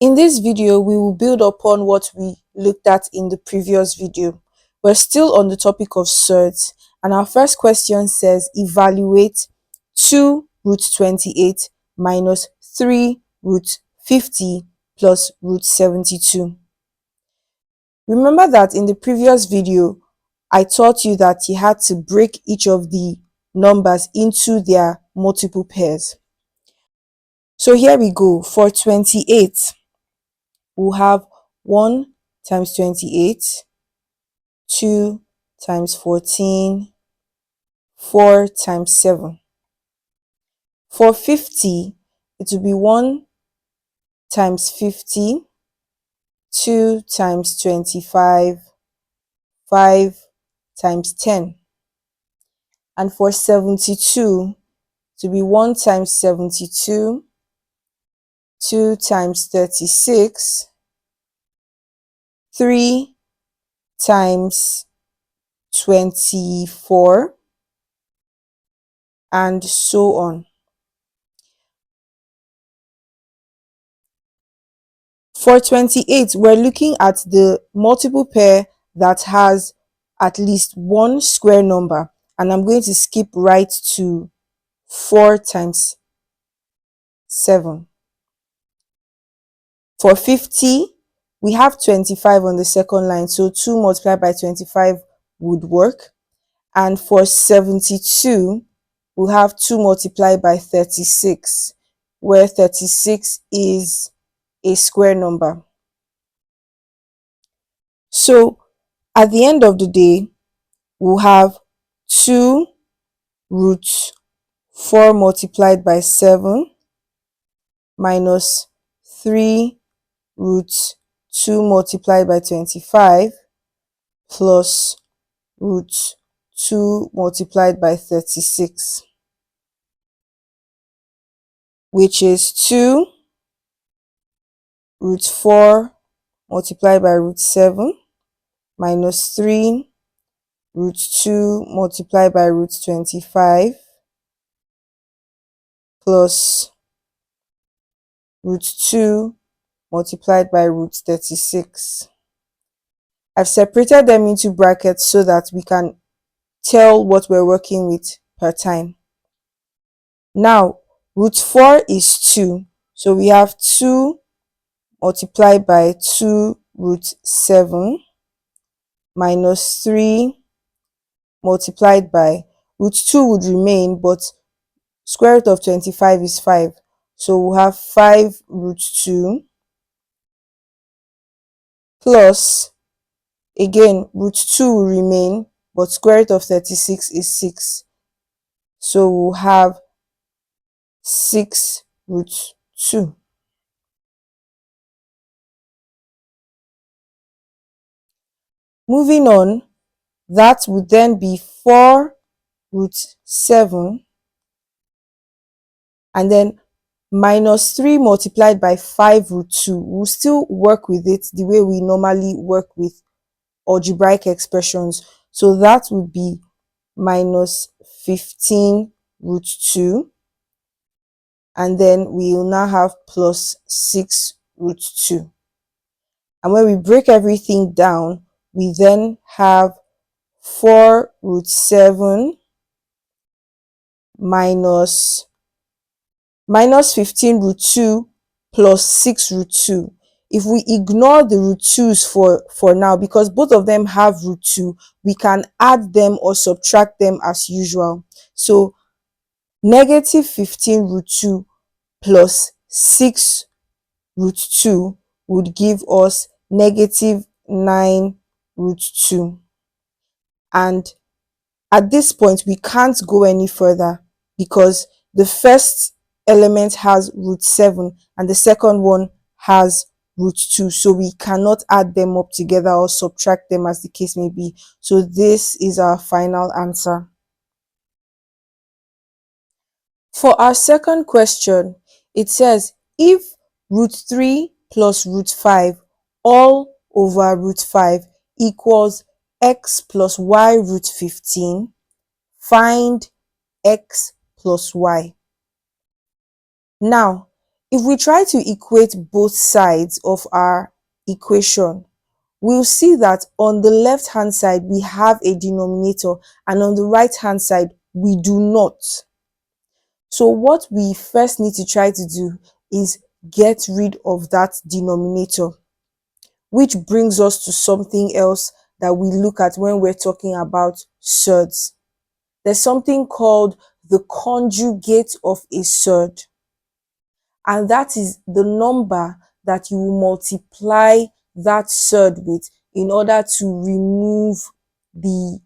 In this video, we will build upon what we looked at in the previous video. We're still on the topic of surds, and our first question says evaluate 2 root 28 minus 3 root 50 plus root 72. Remember that in the previous video, I taught you that you had to break each of the numbers into their multiple pairs. So here we go. For 28, we'll have 1 times 28, 2 times 14, 4 times 7. For 50, it will be 1 times 50, 2 times 25, 5 times 10. And for 72, it will be 1 times 72, 2 times 36, 3 times 24, and so on. For 28, we're looking at the multiple pair that has at least one square number, and I'm going to skip right to 4 times 7. For 50, we have 25 on the second line, so 2 multiplied by 25 would work. And for 72, we'll have 2 multiplied by 36, where 36 is a square number. So at the end of the day, we'll have 2 root 4 multiplied by 7 minus 3 root 2 multiplied by 25 plus root 2 multiplied by 36, which is 2 root 4 multiplied by root 7 minus 3 root 2 multiplied by root 25 plus root 2 multiplied by root 36. I've separated them into brackets so that we can tell what we're working with per time. Now, root 4 is 2, so we have 2 multiplied by 2 root 7 minus 3 multiplied by root 2 would remain, but square root of 25 is 5, so we'll have 5 root 2 plus, again, root 2 will remain, but square root of 36 is 6, so we'll have 6 root 2. Moving on, that would then be 4 root 7, and then minus 3 multiplied by 5 root 2. We'll still work with it the way we normally work with algebraic expressions. So that would be minus 15 root 2. And then we will now have plus 6 root 2. And when we break everything down, we then have 4 root 7 minus 15 root 2 plus 6 root 2. If we ignore the root 2's for now, because both of them have root 2, we can add them or subtract them as usual. So negative 15 root 2 plus 6 root 2 would give us negative 9 root 2. And at this point, we can't go any further because the first element has root 7 and the second one has root 2, so we cannot add them up together or subtract them as the case may be. So this is our final answer. For our second question, it says if root 3 plus root 5 all over root 5 equals x plus y root 15, find x plus y. Now, If we try to equate both sides of our equation, we'll see that on the left hand side we have a denominator and on the right hand side we do not. So what we first need to try to do is get rid of that denominator, which brings us to something else that we look at when we're talking about surds. There's something called the conjugate of a surd, and that is the number that you will multiply that surd with in order to remove the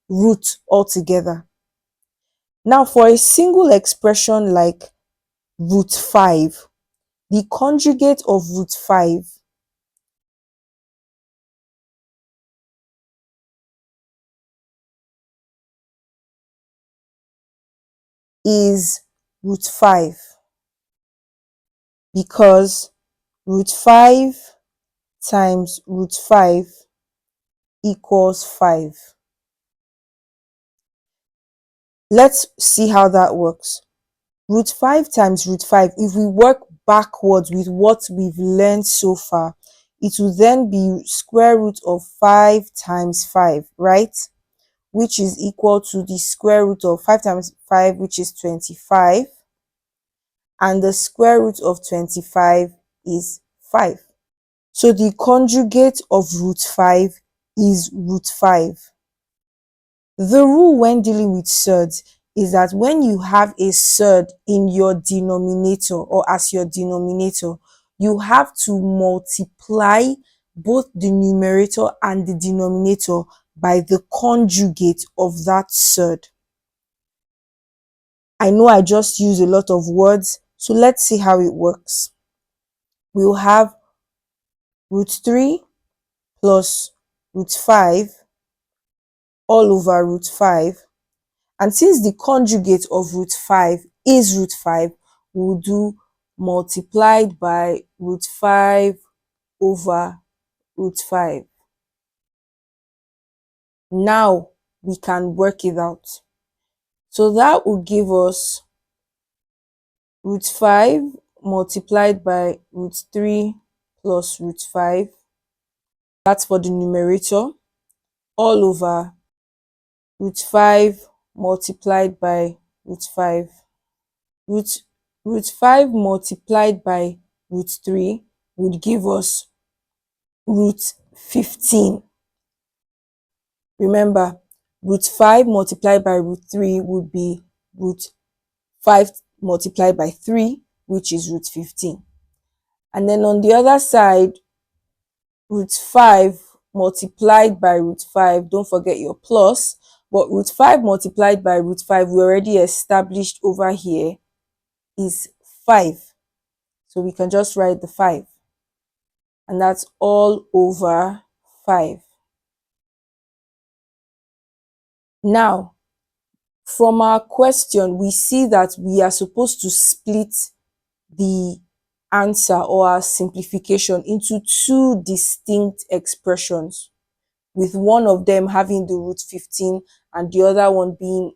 root altogether. Now, for a single expression like root 5, the conjugate of root 5 is root 5, because root 5 times root 5 equals 5. Let's see how that works. Root 5 times root 5, if we work backwards with what we've learned so far, it will then be square root of 5 times 5, right? Which is equal to the square root of 5 times 5, which is 25. And the square root of 25 is 5. So the conjugate of root 5 is root 5. The rule when dealing with surds is that when you have a surd in your denominator or as your denominator, you have to multiply both the numerator and the denominator by the conjugate of that surd. I know I just used a lot of words, so let's see how it works. We'll have root 3 plus root 5 all over root 5. And since the conjugate of root 5 is root 5, we'll do multiplied by root 5 over root 5. Now we can work it out. So that will give us root 5 multiplied by root 3 plus root 5. That's for the numerator, all over root 5 multiplied by root 5. Root 5 multiplied by root 3 would give us root 15. Remember, root 5 multiplied by root 3 would be root 5 multiplied by 3, which is root 15. And then on the other side, root 5 multiplied by root 5, don't forget your plus, but root 5 multiplied by root 5, we already established over here, is 5. So we can just write the 5. And that's all over 5. Now, from our question, we see that we are supposed to split the answer or our simplification into two distinct expressions, with one of them having the root 15 and the other one being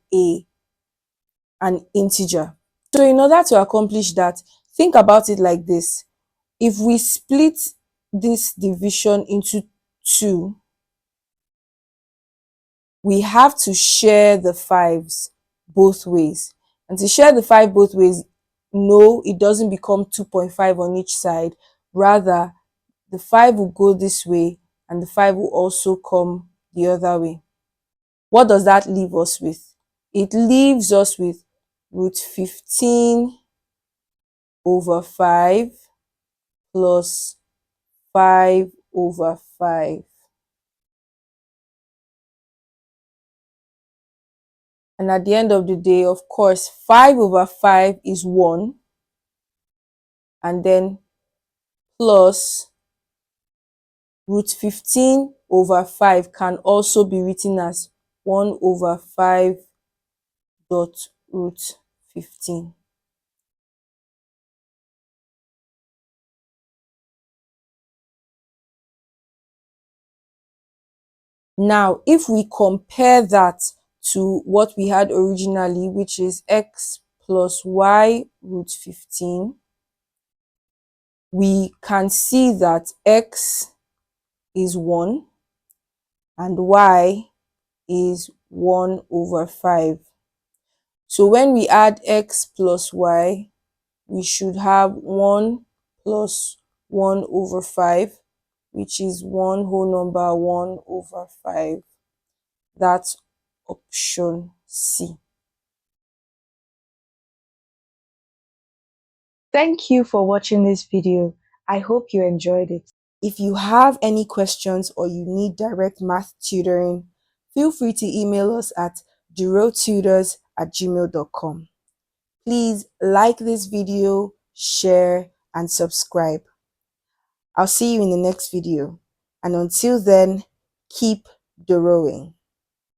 an integer. So in order to accomplish that, think about it like this. If we split this division into two, we have to share the 5s both ways. And to share the 5 both ways, no, it doesn't become 2.5 on each side. Rather, the 5 will go this way and the 5 will also come the other way. What does that leave us with? It leaves us with root 15 over 5 plus 5 over 5. And at the end of the day, of course, 5 over 5 is 1. And then plus root 15 over 5 can also be written as 1 over 5 dot root 15. Now, if we compare that to what we had originally, which is x plus y root 15, we can see that x is 1 and y is 1 over 5. So when we add x plus y, we should have 1 plus 1 over 5, which is 1 whole number 1 over 5. That's option C. Thank you for watching this video. I hope you enjoyed it. If you have any questions or you need direct math tutoring, feel free to email us at durotutors@gmail.com. Please like this video, share, and subscribe. I'll see you in the next video. And until then, keep Duroing.